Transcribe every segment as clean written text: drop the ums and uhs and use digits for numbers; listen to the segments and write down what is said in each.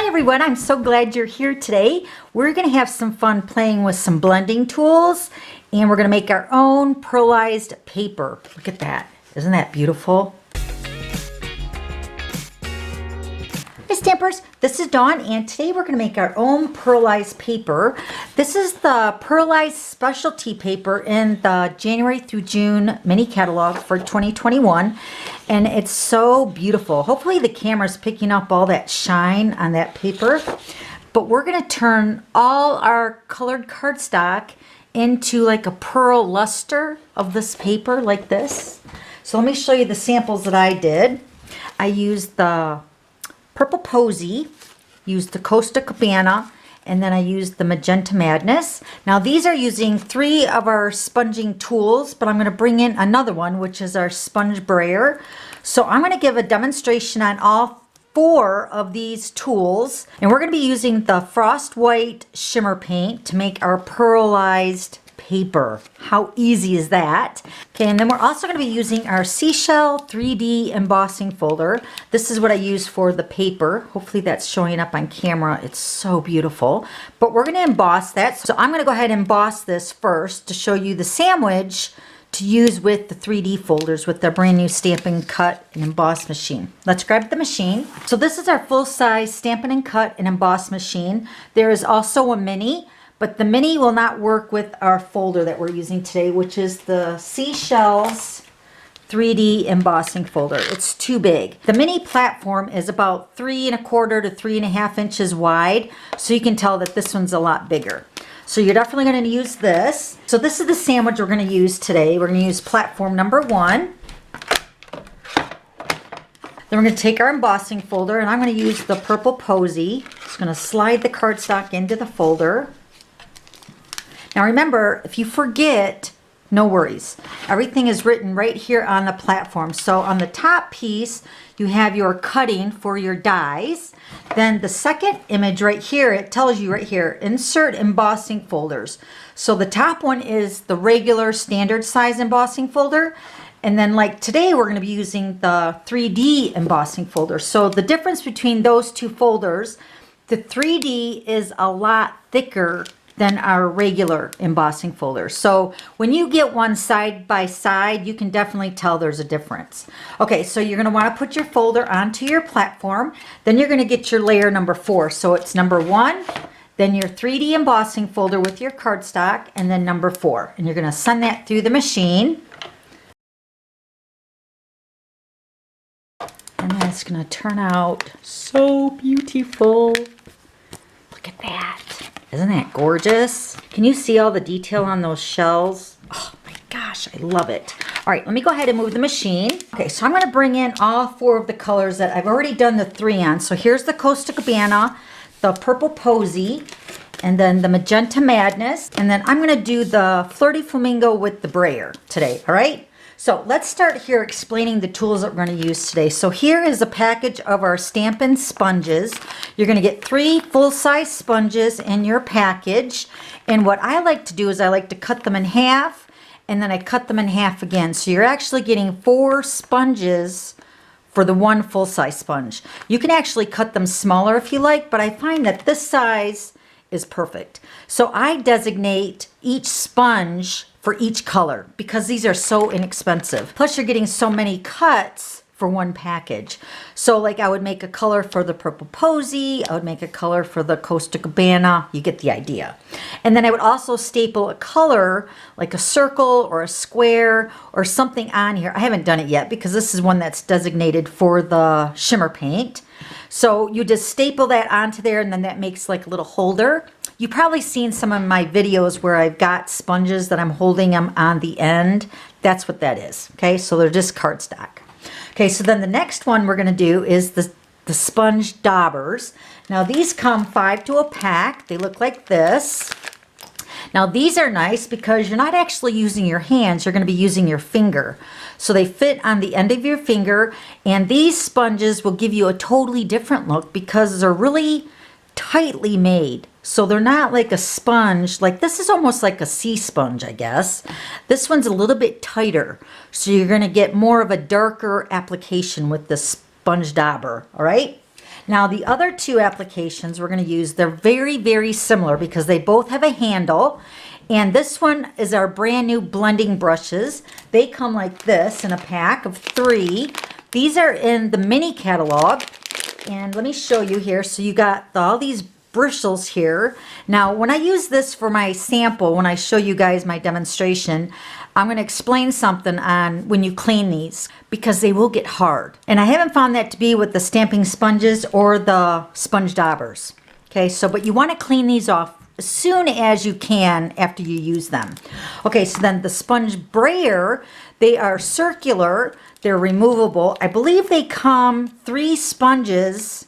Hi everyone, I'm so glad you're here today. We're going to have some fun playing with some blending tools, and we're going to make our own pearlized paper. Look at that. Isn't that beautiful? Hey Stampers, this is Dawn, and today we're going to make our own pearlized paper. This is the pearlized specialty paper in the January through June mini catalog for 2021, and it's so beautiful. Hopefully the camera's picking up all that shine on that paper, but we're going to turn all our colored cardstock into like a pearl luster of this paper like this. So let me show you the samples that I did. I used the Purple Posy, used the Costa Cabana, and then I used the Magenta Madness. Now these are using 3 of our sponging tools, but I'm going to bring in another one, which is our sponge brayer. So I'm going to give a demonstration on all 4 of these tools, and we're going to be using the Frost White Shimmer paint to make our pearlized paper. How easy is that? Okay, and then we're also going to be using our Seashell 3D embossing folder. This is what I use for the paper. Hopefully that's showing up on camera. It's so beautiful. But we're going to emboss that. So I'm going to go ahead and emboss this first to show you the sandwich to use with the 3D folders with the brand new Stampin' Cut and Emboss machine. Let's grab the machine. So this is our full-size Stampin' Cut and Emboss machine. There is also a mini, but the mini will not work with our folder that we're using today, which is the Seashells 3D embossing folder. It's too big. The mini platform is about 3 1/4 to 3 1/2 inches wide, so you can tell that this one's a lot bigger. So you're definitely going to use this. So this is the sandwich we're going to use today. We're going to use platform number 1. Then we're going to take our embossing folder, and I'm going to use the Purple Posy. Just going to slide the cardstock into the folder. Now remember, if you forget, no worries. Everything is written right here on the platform. So on the top piece, you have your cutting for your dies. Then the second image right here, it tells you right here, insert embossing folders. So the top one is the regular standard size embossing folder. And then like today, we're going to be using the 3D embossing folder. So the difference between those 2 folders, the 3D is a lot thicker than our regular embossing folder. So when you get one side by side, you can definitely tell there's a difference. Okay, so you're going to want to put your folder onto your platform. Then you're going to get your layer number 4. So it's number 1, then your 3D embossing folder with your cardstock, and then number 4. And you're going to send that through the machine. And that's going to turn out so beautiful. Look at that. Isn't that gorgeous? Can you see all the detail on those shells? Oh my gosh, I love it. All right, let me go ahead and move the machine. Okay, so I'm going to bring in all 4 of the colors that I've already done the 3 on. So here's the Costa Cabana, the Purple Posy, and then the Magenta Madness. And then I'm going to do the Flirty Flamingo with the Brayer today, all right? So let's start here explaining the tools that we're going to use today. So here is a package of our Stampin' sponges. You're going to get 3 full-size sponges in your package. And what I like to do is I like to cut them in half, and then I cut them in half again. So you're actually getting 4 sponges for the 1 full-size sponge. You can actually cut them smaller if you like, but I find that this size is perfect. So I designate each sponge for each color because these are so inexpensive. Plus you're getting so many cuts for 1 package. So like I would make a color for the Purple Posy, I would make a color for the Costa Cabana, you get the idea. And then I would also staple a color like a circle or a square or something on here. I haven't done it yet because this is one that's designated for the shimmer paint. So you just staple that onto there, and then that makes like a little holder. You've probably seen some of my videos where I've got sponges that I'm holding them on the end. That's what that is. Okay, so they're just cardstock. Okay, so then the next one we're going to do is the sponge daubers. Now these come 5 to a pack. They look like this. Now these are nice because you're not actually using your hands, you're going to be using your finger. So they fit on the end of your finger, and these sponges will give you a totally different look because they're really tightly made. So they're not like a sponge, like this is almost like a sea sponge, I guess. This one's a little bit tighter, so you're going to get more of a darker application with the sponge dauber, all right? Now the other two applications we're going to use, they're very, very similar because they both have a handle. And this one is our brand new blending brushes. They come like this in a pack of 3. These are in the mini catalog. And let me show you here. So you got all these bristles here. Now, when I use this for my sample, when I show you guys my demonstration, I'm going to explain something on when you clean these because they will get hard. And I haven't found that to be with the stamping sponges or the sponge daubers. Okay, so but you want to clean these off as soon as you can after you use them. Okay, so then the sponge brayer, they are circular, they're removable. I believe they come 3 sponges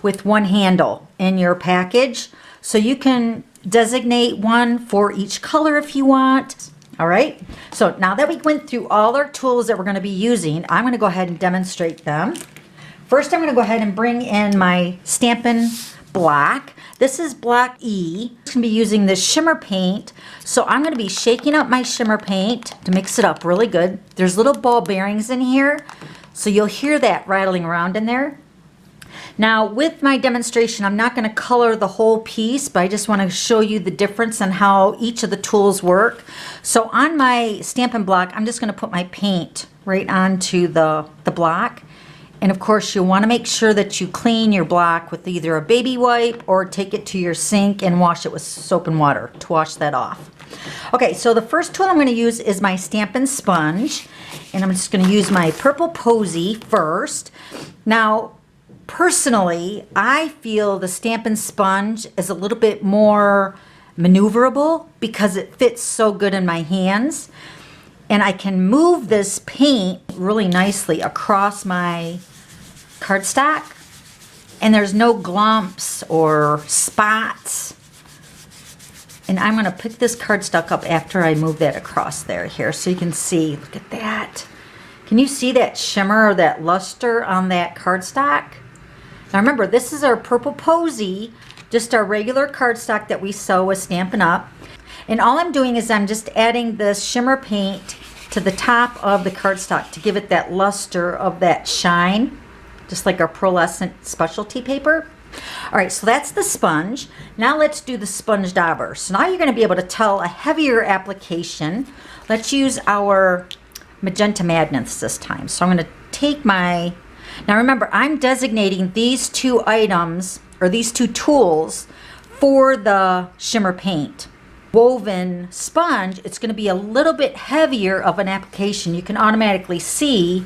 with 1 handle in your package. So you can designate one for each color if you want. All right, so now that we went through all our tools that we're going to be using, I'm going to go ahead and demonstrate them. First, I'm going to go ahead and bring in my Stampin' Block. This is Block E. I'm going to be using this shimmer paint. So I'm going to be shaking up my shimmer paint to mix it up really good. There's little ball bearings in here, so you'll hear that rattling around in there. Now with my demonstration, I'm not going to color the whole piece, but I just want to show you the difference in how each of the tools work. So on my Stampin' Block, I'm just going to put my paint right onto the block. And of course, you'll want to make sure that you clean your block with either a baby wipe or take it to your sink and wash it with soap and water to wash that off. Okay, so the first tool I'm going to use is my Stampin' Sponge. And I'm just going to use my Purple Posy first. Now, personally, I feel the Stampin' Sponge is a little bit more maneuverable because it fits so good in my hands. And I can move this paint really nicely across my cardstock. And there's no glumps or spots. And I'm going to pick this cardstock up after I move that across there here so you can see. Look at that. Can you see that shimmer or that luster on that cardstock? Now remember, this is our Purple Posy, just our regular cardstock that we sew with Stampin' Up. And all I'm doing is I'm just adding this shimmer paint to the top of the cardstock to give it that luster of that shine, just like our pearlescent specialty paper. All right, so that's the sponge. Now let's do the sponge dauber. So now you're going to be able to tell a heavier application. Let's use our Magenta Madness this time. So I'm going to take my... Now remember, I'm designating these 2 items, or these 2 tools, for the shimmer paint. Woven sponge, it's going to be a little bit heavier of an application. You can automatically see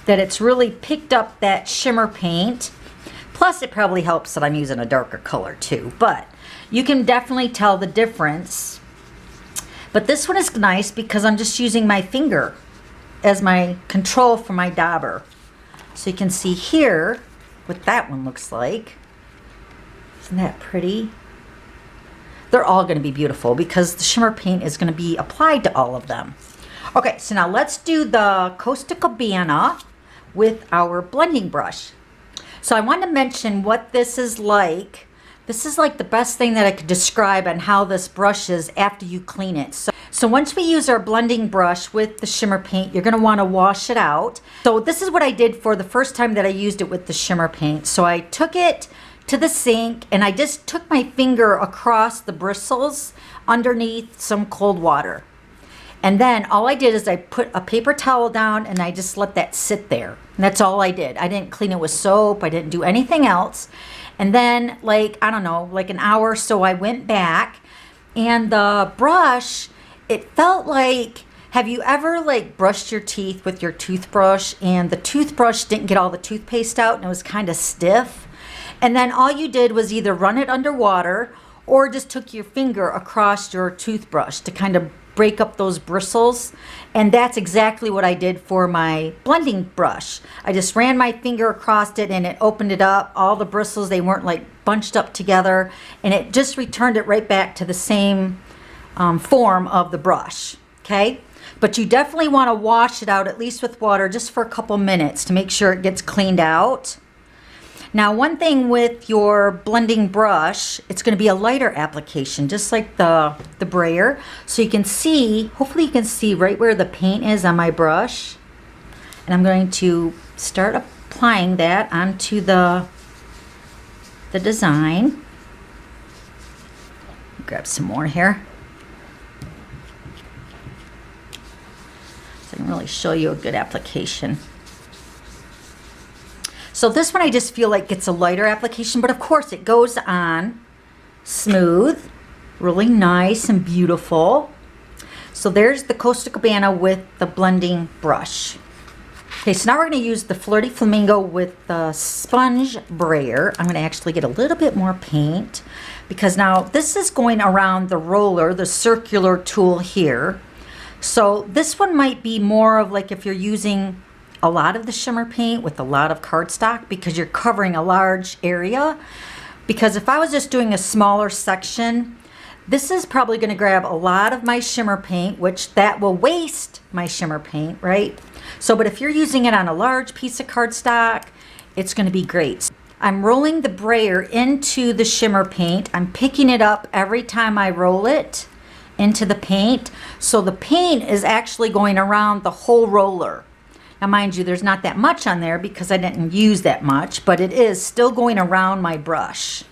that it's really picked up that shimmer paint. Plus, it probably helps that I'm using a darker color too, but you can definitely tell the difference. But this one is nice because I'm just using my finger as my control for my dauber. So you can see here what that one looks like. Isn't that pretty? They're all going to be beautiful because the shimmer paint is going to be applied to all of them. Okay, so now let's do the Costa Cabana with our blending brush. So I want to mention what this is like. This is like the best thing that I could describe on how this brush is after you clean it. So once we use our blending brush with the shimmer paint, you're going to want to wash it out. So this is what I did for the first time that I used it with the shimmer paint. So I took it to the sink and I just took my finger across the bristles underneath some cold water. And then all I did is I put a paper towel down and I just let that sit there. And that's all I did. I didn't clean it with soap. I didn't do anything else. And then like, I don't know, like an hour or so I went back and the brush, it felt like, have you ever like brushed your teeth with your toothbrush and the toothbrush didn't get all the toothpaste out and it was kind of stiff? And then all you did was either run it under water or just took your finger across your toothbrush to kind of break up those bristles. And that's exactly what I did for my blending brush. I just ran my finger across it and it opened it up. All the bristles, they weren't like bunched up together, and it just returned it right back to the same form of the brush. Okay, but you definitely want to wash it out at least with water just for a couple minutes to make sure it gets cleaned out. Now, one thing with your blending brush, it's going to be a lighter application, just like the Brayer. So you can see, hopefully you can see right where the paint is on my brush. And I'm going to start applying that onto the the design. Grab some more here. So I can really show you a good application. So this one I just feel like gets a lighter application, but of course it goes on smooth, really nice and beautiful. So there's the Costa Cabana with the blending brush. Okay, so now we're going to use the Flirty Flamingo with the sponge brayer. I'm going to actually get a little bit more paint because now this is going around the roller, the circular tool here. So this one might be more of like if you're using a lot of the shimmer paint with a lot of cardstock because you're covering a large area. Because if I was just doing a smaller section, this is probably going to grab a lot of my shimmer paint, which that will waste my shimmer paint, right? So, but if you're using it on a large piece of cardstock, it's going to be great. I'm rolling the brayer into the shimmer paint. I'm picking it up every time I roll it into the paint. So the paint is actually going around the whole roller. Now, mind you, there's not that much on there because I didn't use that much, but it is still going around my brush.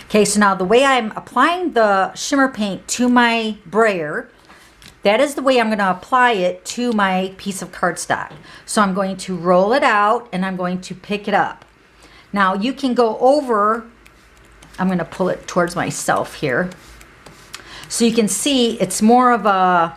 Okay, so now the way I'm applying the shimmer paint to my brayer, that is the way I'm going to apply it to my piece of cardstock. So I'm going to roll it out and I'm going to pick it up. Now you can go over, I'm going to pull it towards myself here. So you can see it's more of a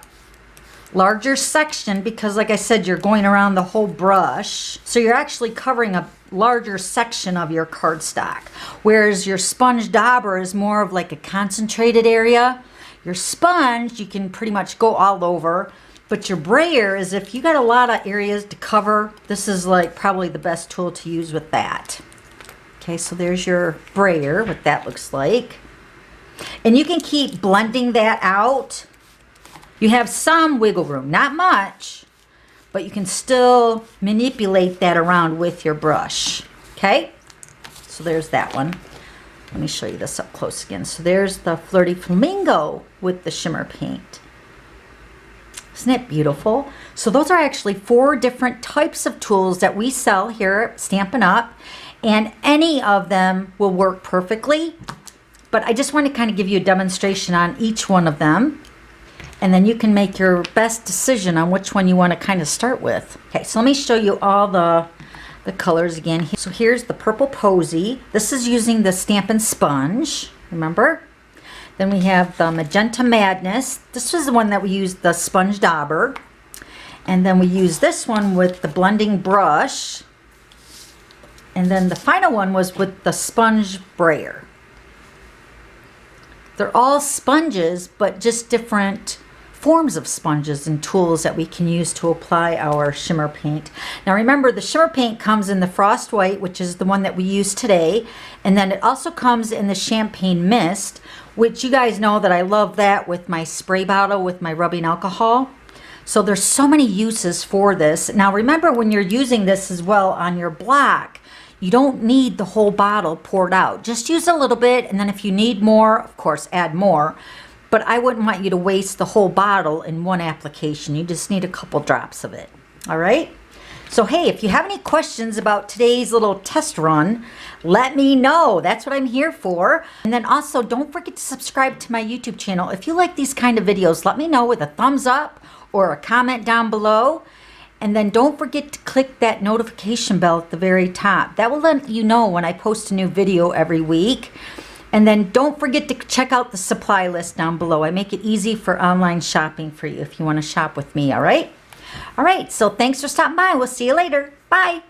larger section because like I said, you're going around the whole brush. So you're actually covering a larger section of your cardstock. Whereas your sponge dauber is more of like a concentrated area. Your sponge, you can pretty much go all over. But your brayer is if you got a lot of areas to cover, this is like probably the best tool to use with that. Okay, so there's your brayer, what that looks like. And you can keep blending that out. You have some wiggle room, not much, but you can still manipulate that around with your brush. Okay, so there's that one. Let me show you this up close again. So there's the Flirty Flamingo with the shimmer paint. Isn't it beautiful? So those are actually 4 different types of tools that we sell here at Stampin' Up, and any of them will work perfectly. But I just want to kind of give you a demonstration on each one of them. And then you can make your best decision on which one you want to kind of start with. Okay, so let me show you all the colors again. So here's the purple posy. This is using the Stampin' Sponge, remember? Then we have the Magenta Madness. This was the one that we used the sponge dauber. And then we use this one with the blending brush. And then the final one was with the sponge brayer. They're all sponges, but just different forms of sponges and tools that we can use to apply our shimmer paint. Now remember, the shimmer paint comes in the Frost White, which is the one that we use today, and then it also comes in the Champagne Mist, which you guys know that I love that with my spray bottle with my rubbing alcohol. So there's so many uses for this. Now remember, when you're using this as well on your block, you don't need the whole bottle poured out. Just use a little bit, and then if you need more, of course, add more. But I wouldn't want you to waste the whole bottle in one application. You just need a couple drops of it. All right? So, hey, if you have any questions about today's little test run, let me know. That's what I'm here for. And then also, don't forget to subscribe to my YouTube channel. If you like these kind of videos, let me know with a thumbs up or a comment down below. And then don't forget to click that notification bell at the very top. That will let you know when I post a new video every week. And then don't forget to check out the supply list down below. I make it easy for online shopping for you if you want to shop with me, all right? All right, so thanks for stopping by. We'll see you later. Bye.